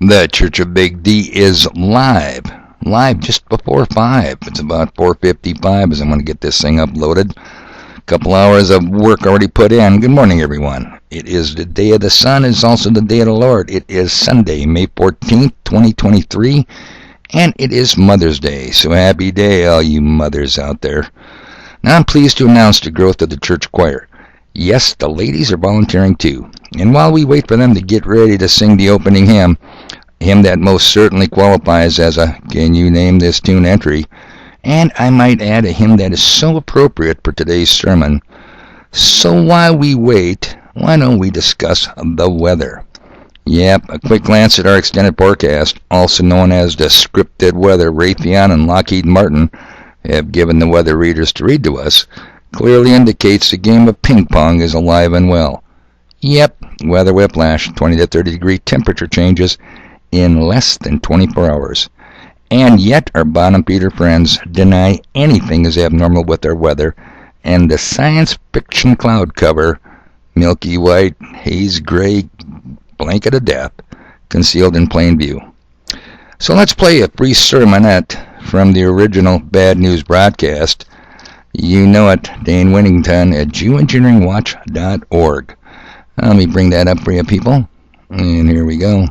The Church of Big D is live just before 5. It's about 4:55 as I'm going to get this thing uploaded. A couple hours of work already put in. Good morning, everyone. It is the day of the sun. It's also the day of the Lord. It is Sunday, May 14th, 2023, and it is Mother's Day. So happy day, all you mothers out there. Now I'm pleased to announce the growth of the church choir. Yes, the ladies are volunteering too. And while we wait for them to get ready to sing the opening hymn that most certainly qualifies as a "Can You Name This Tune" entry, and I might add a hymn that is so appropriate for today's sermon. So while we wait, why don't we discuss the weather? Yep, a quick glance at our extended forecast, also known as the scripted weather Raytheon and Lockheed Martin have given the weather readers to read to us, clearly indicates the game of ping pong is alive and well. Yep, weather whiplash, 20 to 30 degree temperature changes in less than 24 hours. And yet our bottom feeder friends deny anything is abnormal with our weather, and the science fiction cloud cover, milky white, haze gray blanket of death, concealed in plain view. So let's play a free sermonette from the original Bad News broadcast. You know it, Dane Winnington at JewEngineeringWatch.org. Let me bring that up for you people. And here we go.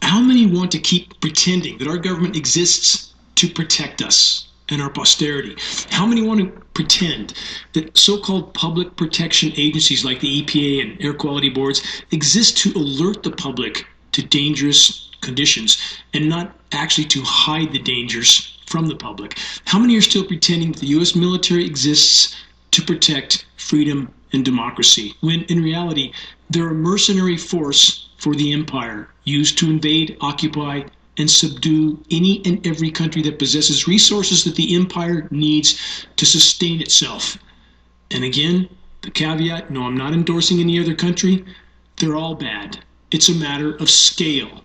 How many want to keep pretending that our government exists to protect us and our posterity? How many want to pretend that so-called public protection agencies like the EPA and air quality boards exist to alert the public to dangerous conditions and not actually to hide the dangers from the public? How many are still pretending that the U.S. military exists to protect freedom and democracy, when in reality they're a mercenary force for the empire, used to invade, occupy, and subdue any and every country that possesses resources that the empire needs to sustain itself? And again, the caveat, no, I'm not endorsing any other country. They're all bad. It's a matter of scale.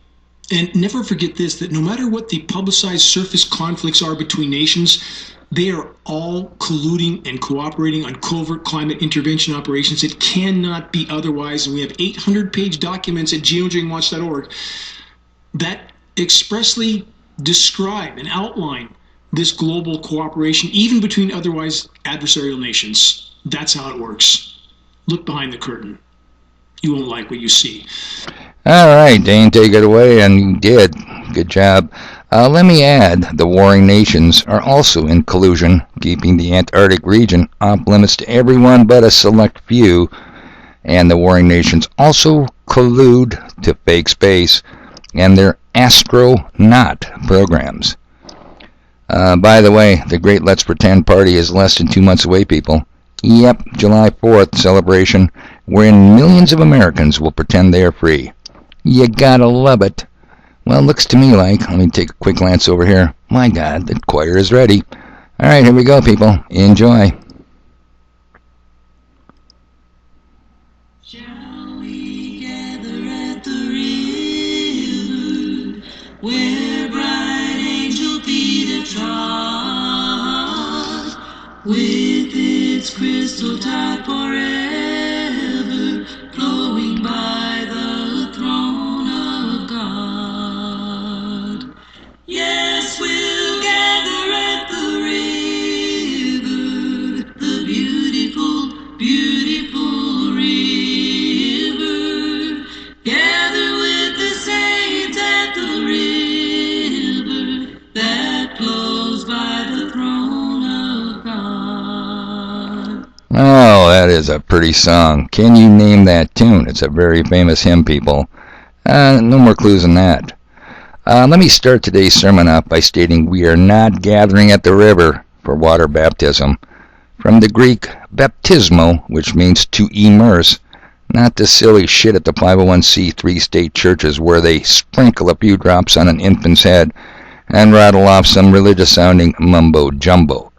And never forget this, that no matter what the publicized surface conflicts are between nations, they are all colluding and cooperating on covert climate intervention operations. It cannot be otherwise. And we have 800-page documents at geoengineeringwatch.org that expressly describe and outline this global cooperation, even between otherwise adversarial nations. That's how it works. Look behind the curtain. You won't like what you see. All right, Dane, take it away, and you did. Good job. Let me add, the warring nations are also in collusion, keeping the Antarctic region off limits to everyone but a select few, and the warring nations also collude to fake space and their astronaut programs. By the way, the Great Let's Pretend party is less than 2 months away, people. Yep, July 4th celebration, wherein millions of Americans will pretend they are free. You gotta love it. Well, looks to me like, let me take a quick glance over here. My God, the choir is ready. All right, here we go, people. Enjoy. Shall we gather at the river where bright angel Peter trod, with its crystal tide forever flowing by the throne of God? Yes, we'll gather at the river, the beautiful, beautiful river. Gather with the saints at the river that flows by the throne of God. Oh, that is a pretty song. Can you name that tune? It's a very famous hymn, people. No more clues than that. Let me start today's sermon off by stating we are not gathering at the river for water baptism. From the Greek baptismo, which means to immerse, not the silly shit at the 501c3 state churches where they sprinkle a few drops on an infant's head and rattle off some religious-sounding mumbo-jumbo.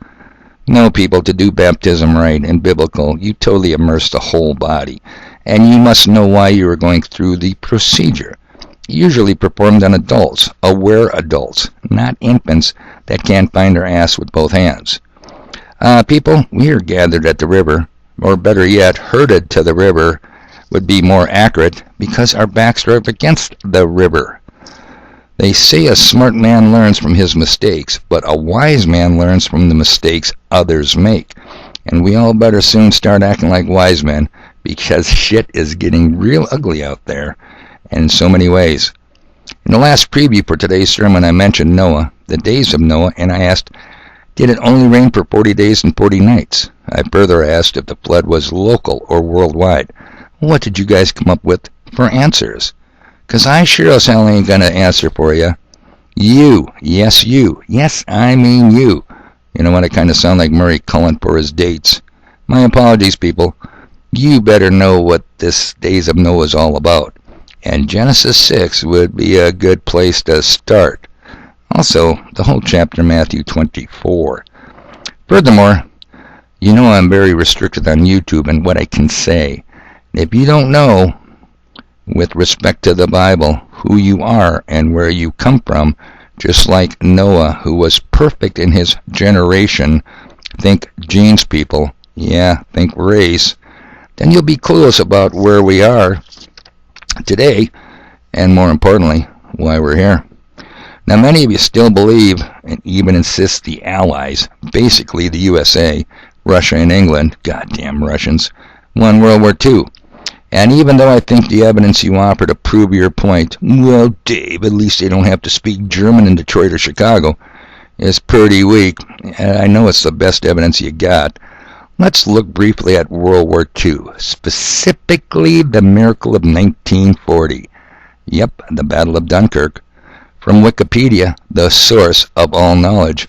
No, people, to do baptism right and biblical, you totally immerse the whole body, and you must know why you are going through the procedure. Usually performed on adults, aware adults, not infants that can't find their ass with both hands. People, we are gathered at the river, or better yet, herded to the river, would be more accurate because our backs are up against the river. They say a smart man learns from his mistakes, but a wise man learns from the mistakes others make. And we all better soon start acting like wise men, because shit is getting real ugly out there, and in so many ways. In the last preview for today's sermon, I mentioned Noah, the days of Noah, and I asked, did it only rain for 40 days and 40 nights? I further asked if the flood was local or worldwide. What did you guys come up with for answers? 'Cause I sure as hell ain't gonna answer for you. You. Yes, you. Yes, I mean you. You know what? I kind of sound like Murray Cullen for his dates. My apologies, people. You better know what this Days of Noah is all about. And Genesis 6 would be a good place to start. Also, the whole chapter Matthew 24. Furthermore, you know I'm very restricted on YouTube and what I can say. If you don't know, with respect to the Bible, who you are and where you come from, just like Noah, who was perfect in his generation, think genes, people, yeah, think race, then you'll be clueless about where we are today, and more importantly, why we're here. Now, many of you still believe and even insist the Allies, basically the USA, Russia and England, goddamn Russians, won World War II. And even though I think the evidence you offer to prove your point, well, Dave, at least they don't have to speak German in Detroit or Chicago, is pretty weak, and I know it's the best evidence you got, let's look briefly at World War II, specifically the miracle of 1940. Yep, the Battle of Dunkirk. From Wikipedia, the source of all knowledge.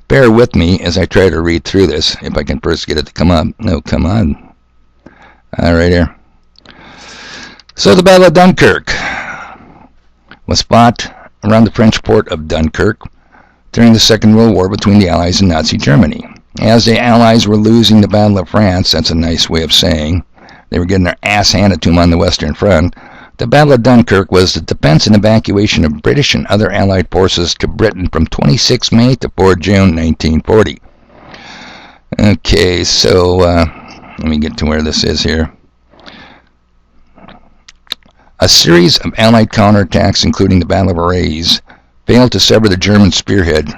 Bear with me as I try to read through this, if I can first get it to come up. No, come on. All right, here. So the Battle of Dunkirk was fought around the French port of Dunkirk during the Second World War between the Allies and Nazi Germany. As the Allies were losing the Battle of France, that's a nice way of saying, they were getting their ass handed to them on the Western Front, the Battle of Dunkirk was the defense and evacuation of British and other Allied forces to Britain from 26 May to 4 June 1940. Okay, so let me get to where this is here. A series of Allied counterattacks, including the Battle of Arras, failed to sever the German spearhead,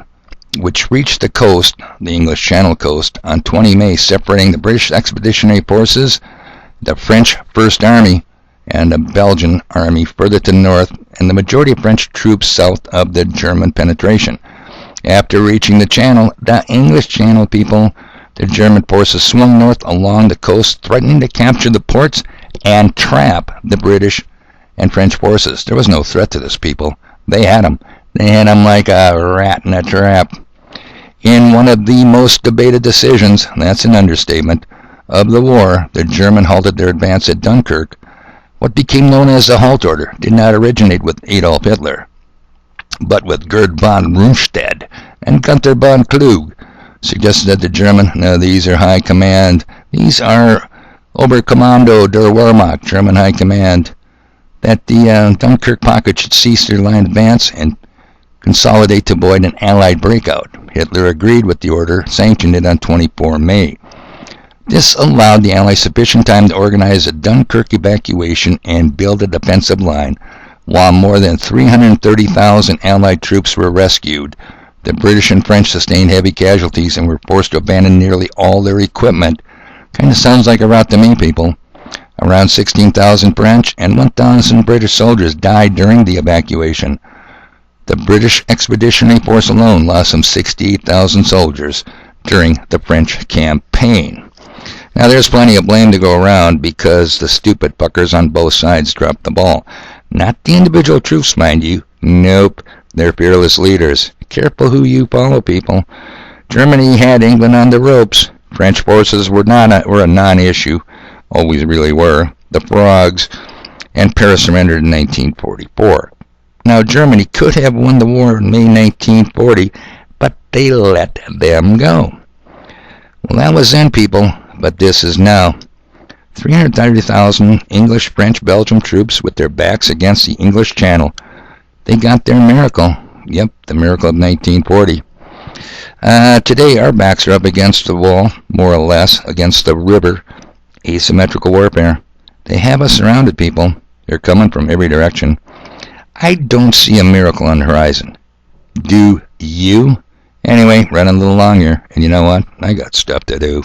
which reached the coast, the English Channel coast, on 20 May, separating the British Expeditionary Forces, the French First Army, and the Belgian Army further to the north, and the majority of French troops south of the German penetration. After reaching the Channel, the English Channel, people, the German forces swung north along the coast, threatening to capture the ports and trap the British and French forces. There was no threat to this, people. They had them. They had them like a rat in a trap. In one of the most debated decisions, that's an understatement, of the war, the German halted their advance at Dunkirk. What became known as the Halt Order did not originate with Adolf Hitler, but with Gerd von Rundstedt and Gunther von Kluge, suggested that the German, no, these are High Command, these are Oberkommando der Wehrmacht, German High Command, that the Dunkirk pocket should cease their line advance and consolidate to avoid an Allied breakout. Hitler agreed with the order, sanctioned it on 24 May. This allowed the Allies sufficient time to organize a Dunkirk evacuation and build a defensive line. While more than 330,000 Allied troops were rescued, the British and French sustained heavy casualties and were forced to abandon nearly all their equipment. Kind of sounds like a rout to me, people. Around 16,000 French and 1,000 British soldiers died during the evacuation. The British Expeditionary Force alone lost some 68,000 soldiers during the French campaign. Now, there's plenty of blame to go around because the stupid fuckers on both sides dropped the ball. Not the individual troops, mind you. Nope, they're fearless leaders. Careful who you follow, people. Germany had England on the ropes. French forces were a non-issue. Always really were. The frogs. And Paris surrendered in 1944. Now, Germany could have won the war in May 1940, but they let them go. Well, that was then, people. But this is now. 330,000 English, French, Belgium troops with their backs against the English Channel. They got their miracle. Yep, the miracle of 1940. Today our backs are up against the wall, more or less, against the river. Asymmetrical warfare. They have us surrounded, people. They're coming from every direction. I don't see a miracle on the horizon. Do you? Anyway, running a little long here, and you know what? I got stuff to do.